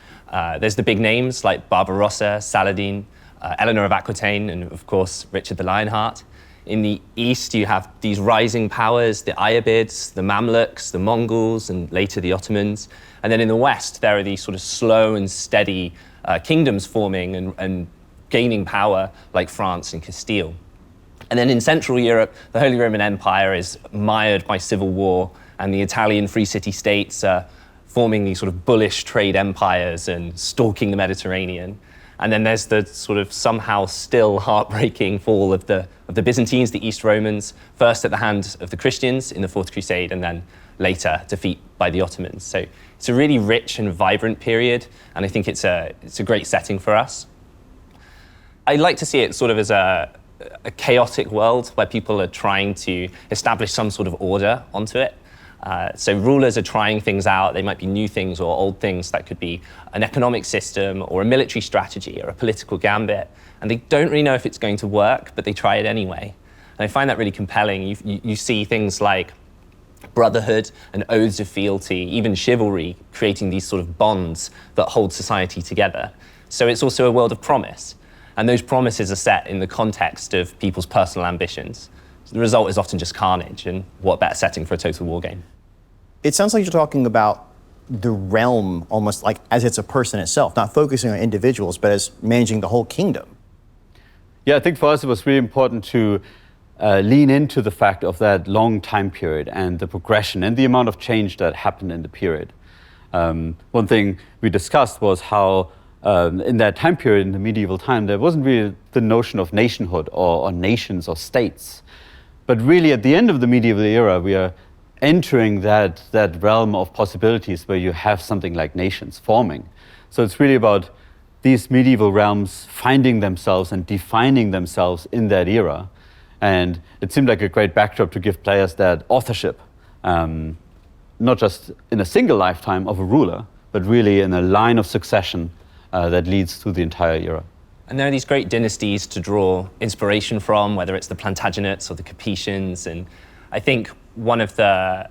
There's the big names like Barbarossa, Saladin, Eleanor of Aquitaine, and of course, Richard the Lionheart. In the east, you have these rising powers, the Ayyubids, the Mamluks, the Mongols, and later the Ottomans. And then in the west, there are these sort of slow and steady kingdoms forming and gaining power, like France and Castile. And then in Central Europe, the Holy Roman Empire is mired by civil war, and the Italian free city-states are forming these sort of bullish trade empires and stalking the Mediterranean. And then there's the sort of somehow still heartbreaking fall of the Byzantines, the East Romans, first at the hand of the Christians in the Fourth Crusade, and then later defeat by the Ottomans. So it's a really rich and vibrant period, and I think it's a great setting for us. I like to see it sort of as a chaotic world where people are trying to establish some sort of order onto it. So rulers are trying things out. They might be new things or old things. That could be an economic system or a military strategy or a political gambit. And they don't really know if it's going to work, but they try it anyway. And I find that really compelling. You see things like brotherhood and oaths of fealty, even chivalry, creating these sort of bonds that hold society together. So it's also a world of promise. And those promises are set in the context of people's personal ambitions. So the result is often just carnage, and what better setting for a total war game? It sounds like you're talking about the realm almost like as it's a person itself, not focusing on individuals, but as managing the whole kingdom. Yeah, I think for us it was really important to lean into the fact of that long time period and the progression and the amount of change that happened in the period. One thing we discussed was how in that time period, in the medieval time, there wasn't really the notion of nationhood or nations or states. But really, at the end of the medieval era, we are entering that realm of possibilities where you have something like nations forming. So it's really about these medieval realms finding themselves and defining themselves in that era. And it seemed like a great backdrop to give players that authorship, not just in a single lifetime of a ruler, but really in a line of succession that leads through the entire era. And there are these great dynasties to draw inspiration from, whether it's the Plantagenets or the Capetians. And I think one of the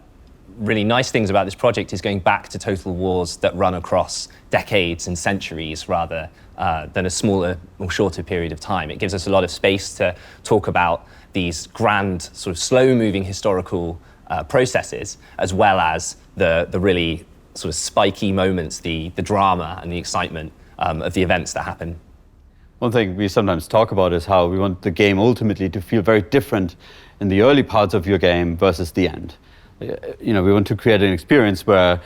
really nice things about this project is going back to total wars that run across decades and centuries rather than a smaller or shorter period of time. It gives us a lot of space to talk about these grand, sort of slow-moving historical processes, as well as the really sort of spiky moments, the drama and the excitement of the events that happen. One thing we sometimes talk about is how we want the game ultimately to feel very different in the early parts of your game versus the end. You know, we want to create an experience where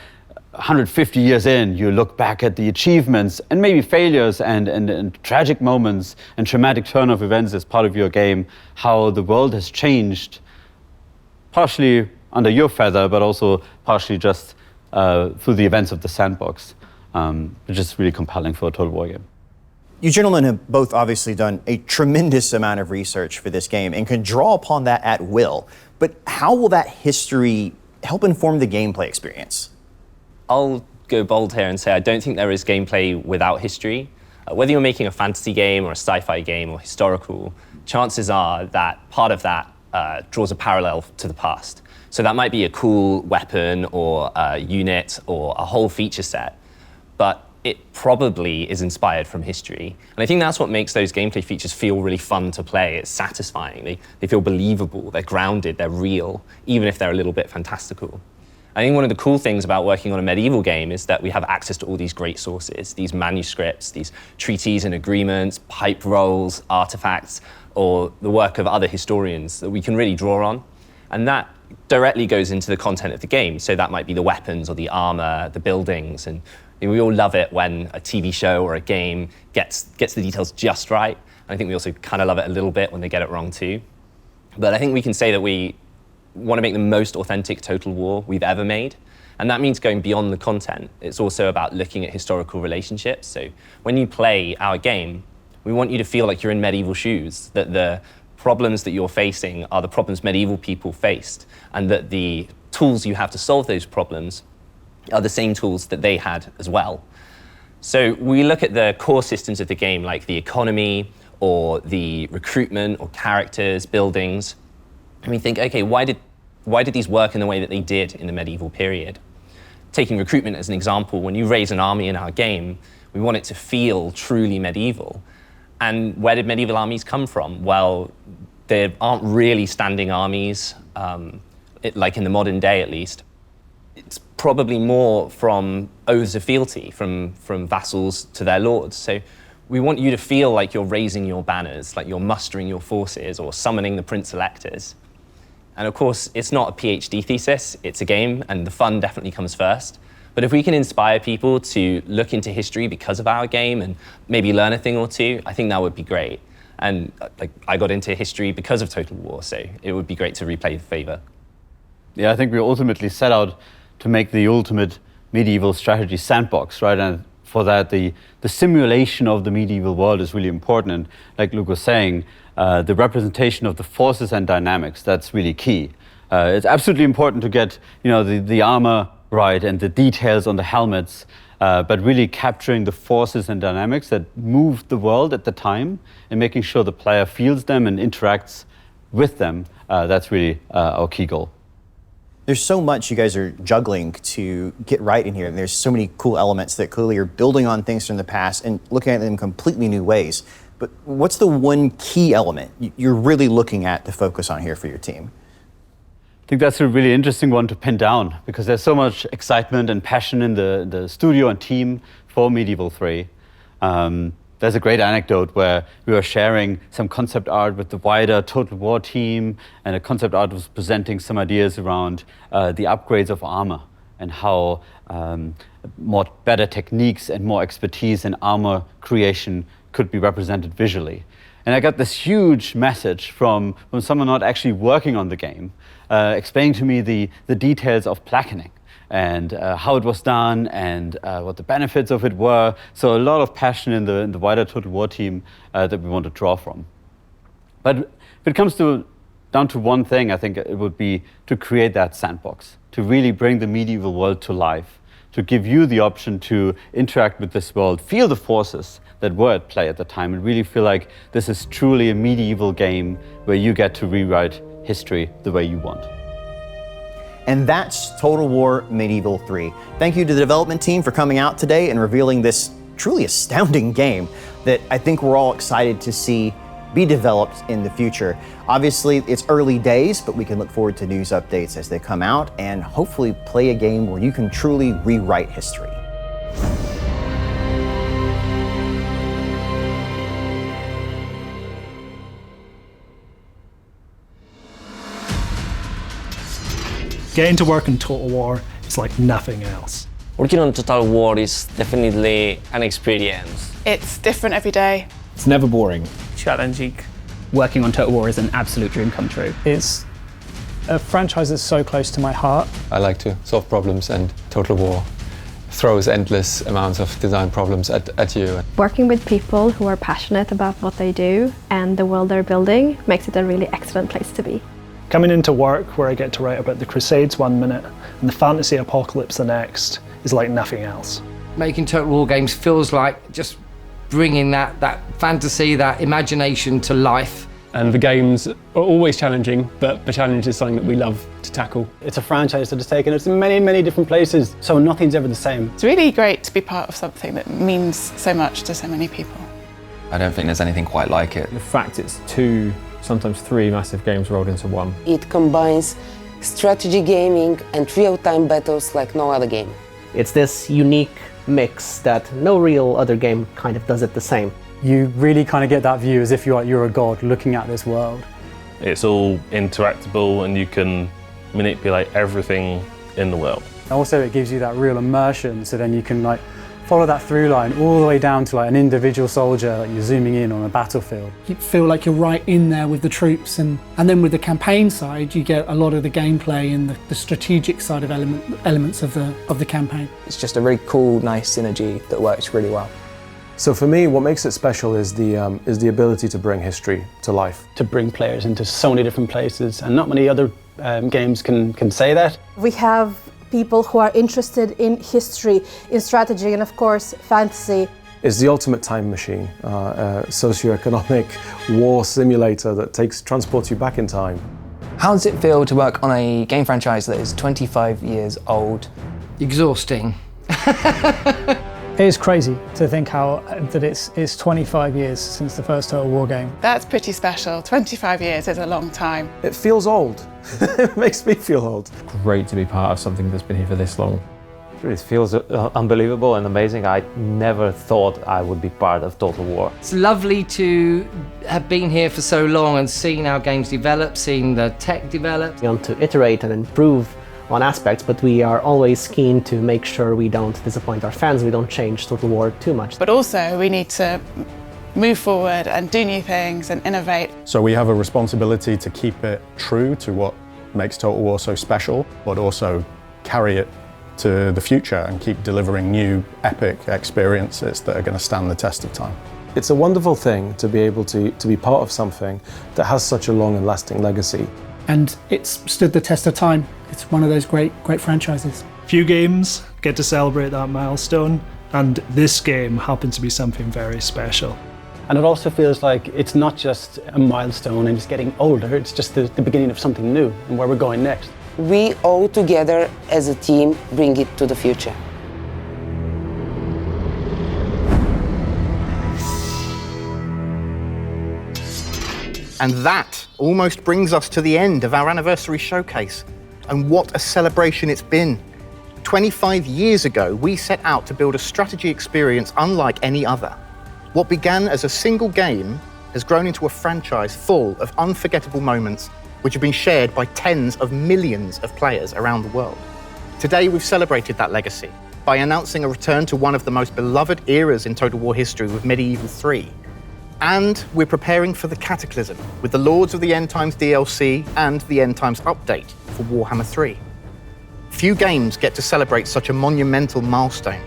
150 years in, you look back at the achievements and maybe failures and tragic moments and traumatic turn of events as part of your game, how the world has changed, partially under your feather, but also partially just through the events of the sandbox, which is really compelling for a Total War game. You gentlemen have both obviously done a tremendous amount of research for this game and can draw upon that at will. But how will that history help inform the gameplay experience? I'll go bold here and say I don't think there is gameplay without history. Whether you're making a fantasy game or a sci-fi game or historical, chances are that part of that draws a parallel to the past. So that might be a cool weapon or a unit or a whole feature set, but it probably is inspired from history. And I think that's what makes those gameplay features feel really fun to play. It's satisfying. They feel believable, they're grounded, they're real, even if they're a little bit fantastical. I think one of the cool things about working on a medieval game is that we have access to all these great sources, these manuscripts, these treaties and agreements, pipe rolls, artifacts, or the work of other historians that we can really draw on. And that directly goes into the content of the game. So that might be the weapons or the armor, the buildings, and we all love it when a TV show or a game gets the details just right. And I think we also kind of love it a little bit when they get it wrong too. But I think we can say that we want to make the most authentic Total War we've ever made. And that means going beyond the content. It's also about looking at historical relationships. So when you play our game, we want you to feel like you're in medieval shoes, that the problems that you're facing are the problems medieval people faced, and that the tools you have to solve those problems are the same tools that they had as well. So we look at the core systems of the game, like the economy or the recruitment or characters, buildings, and we think, okay, why did these work in the way that they did in the medieval period? Taking recruitment as an example, when you raise an army in our game, we want it to feel truly medieval. And where did medieval armies come from? Well, there aren't really standing armies, like in the modern day at least. It's probably more from oaths of fealty, from vassals to their lords. So we want you to feel like you're raising your banners, like you're mustering your forces or summoning the prince electors. And of course, it's not a PhD thesis, it's a game, and the fun definitely comes first. But if we can inspire people to look into history because of our game and maybe learn a thing or two, I think that would be great. And like, I got into history because of Total War, so it would be great to replay the favor. Yeah, I think we ultimately set out to make the ultimate medieval strategy sandbox, right? And for that, the simulation of the medieval world is really important. And like Luke was saying, the representation of the forces and dynamics, that's really key. It's absolutely important to get, the armor right and the details on the helmets, but really capturing the forces and dynamics that moved the world at the time and making sure the player feels them and interacts with them. That's really our key goal. There's so much you guys are juggling to get right in here. And there's so many cool elements that clearly are building on things from the past and looking at them in completely new ways. But what's the one key element you're really looking at to focus on here for your team? I think that's a really interesting one to pin down because there's so much excitement and passion in the studio and team for Medieval 3. There's a great anecdote where we were sharing some concept art with the wider Total War team, and a concept art was presenting some ideas around the upgrades of armor and how better techniques and more expertise in armor creation could be represented visually. And I got this huge message from someone not actually working on the game, explaining to me the details of placketing and how it was done and what the benefits of it were. So a lot of passion in the wider Total War team that we want to draw from. But if it comes down to one thing, I think it would be to create that sandbox, to really bring the medieval world to life, to give you the option to interact with this world, feel the forces that were at play at the time, and really feel like this is truly a medieval game where you get to rewrite history the way you want. And that's Total War Medieval 3. Thank you to the development team for coming out today and revealing this truly astounding game that I think we're all excited to see be developed in the future. Obviously, it's early days, but we can look forward to news updates as they come out and hopefully play a game where you can truly rewrite history. Getting to work in Total War is like nothing else. Working on Total War is definitely an experience. It's different every day. It's never boring. Challenging. Working on Total War is an absolute dream come true. It's a franchise that's so close to my heart. I like to solve problems, and Total War throws endless amounts of design problems at you. Working with people who are passionate about what they do and the world they're building makes it a really excellent place to be. Coming into work where I get to write about the Crusades one minute and the fantasy apocalypse the next is like nothing else. Making Total War games feels like just bringing that fantasy, that imagination to life. And the games are always challenging, but the challenge is something that we love to tackle. It's a franchise that has taken us to many, many different places, so nothing's ever the same. It's really great to be part of something that means so much to so many people. I don't think there's anything quite like it. The fact it's 2, sometimes 3 massive games rolled into one. It combines strategy gaming and real-time battles like no other game. It's this unique mix that no real other game kind of does it the same. You really kind of get that view as if you're a god looking at this world. It's all interactable and you can manipulate everything in the world. Also, it gives you that real immersion, so then you can like follow that through line all the way down to like an individual soldier, like you're zooming in on a battlefield. You feel like you're right in there with the troops, and then with the campaign side, you get a lot of the gameplay and the strategic side of elements of the campaign. It's just a really cool, nice synergy that works really well. So for me, what makes it special is the ability to bring history to life. To bring players into so many different places, and not many other games can say that. We have people who are interested in history, in strategy, and of course, fantasy. It's the ultimate time machine, socioeconomic war simulator that transports you back in time. How does it feel to work on a game franchise that is 25 years old? Exhausting. It is crazy to think that it's 25 years since the first Total War game. That's pretty special. 25 years is a long time. It feels old. It makes me feel old. Great to be part of something that's been here for this long. It feels unbelievable and amazing. I never thought I would be part of Total War. It's lovely to have been here for so long and seen our games develop, seen the tech develop. We want to iterate and improve on aspects, but we are always keen to make sure we don't disappoint our fans, we don't change Total War too much. But also we need to move forward and do new things and innovate. So we have a responsibility to keep it true to what makes Total War so special, but also carry it to the future and keep delivering new epic experiences that are going to stand the test of time. It's a wonderful thing to be able to be part of something that has such a long and lasting legacy. And it's stood the test of time. It's one of those great franchises. Few games get to celebrate that milestone, and this game happened to be something very special. And it also feels like it's not just a milestone and it's getting older, it's just the beginning of something new and where we're going next. We all together as a team bring it to the future. And that almost brings us to the end of our anniversary showcase. And what a celebration it's been. 25 years ago, we set out to build a strategy experience unlike any other. What began as a single game has grown into a franchise full of unforgettable moments which have been shared by tens of millions of players around the world. Today, we've celebrated that legacy by announcing a return to one of the most beloved eras in Total War history with Medieval 3. And we're preparing for the Cataclysm with the Lords of the End Times DLC and the End Times update for Warhammer 3. Few games get to celebrate such a monumental milestone,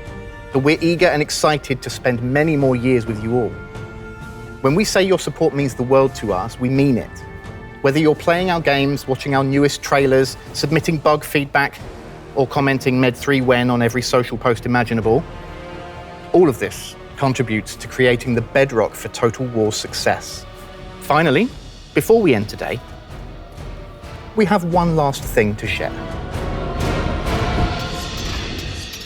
but we're eager and excited to spend many more years with you all. When we say your support means the world to us, we mean it. Whether you're playing our games, watching our newest trailers, submitting bug feedback, or commenting Med3 when on every social post imaginable, all of this contributes to creating the bedrock for Total War's success. Finally, before we end today, we have one last thing to share.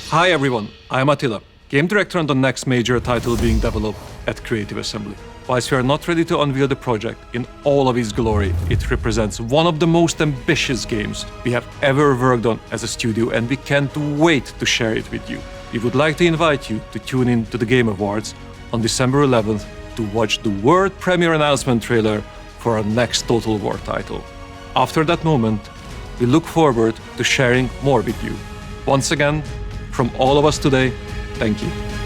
Hi everyone, I'm Attila, game director on the next major title being developed at Creative Assembly. Whilst we are not ready to unveil the project in all of its glory, it represents one of the most ambitious games we have ever worked on as a studio, and we can't wait to share it with you. We would like to invite you to tune in to the Game Awards on December 11th to watch the world premiere announcement trailer for our next Total War title. After that moment, we look forward to sharing more with you. Once again, from all of us today, thank you.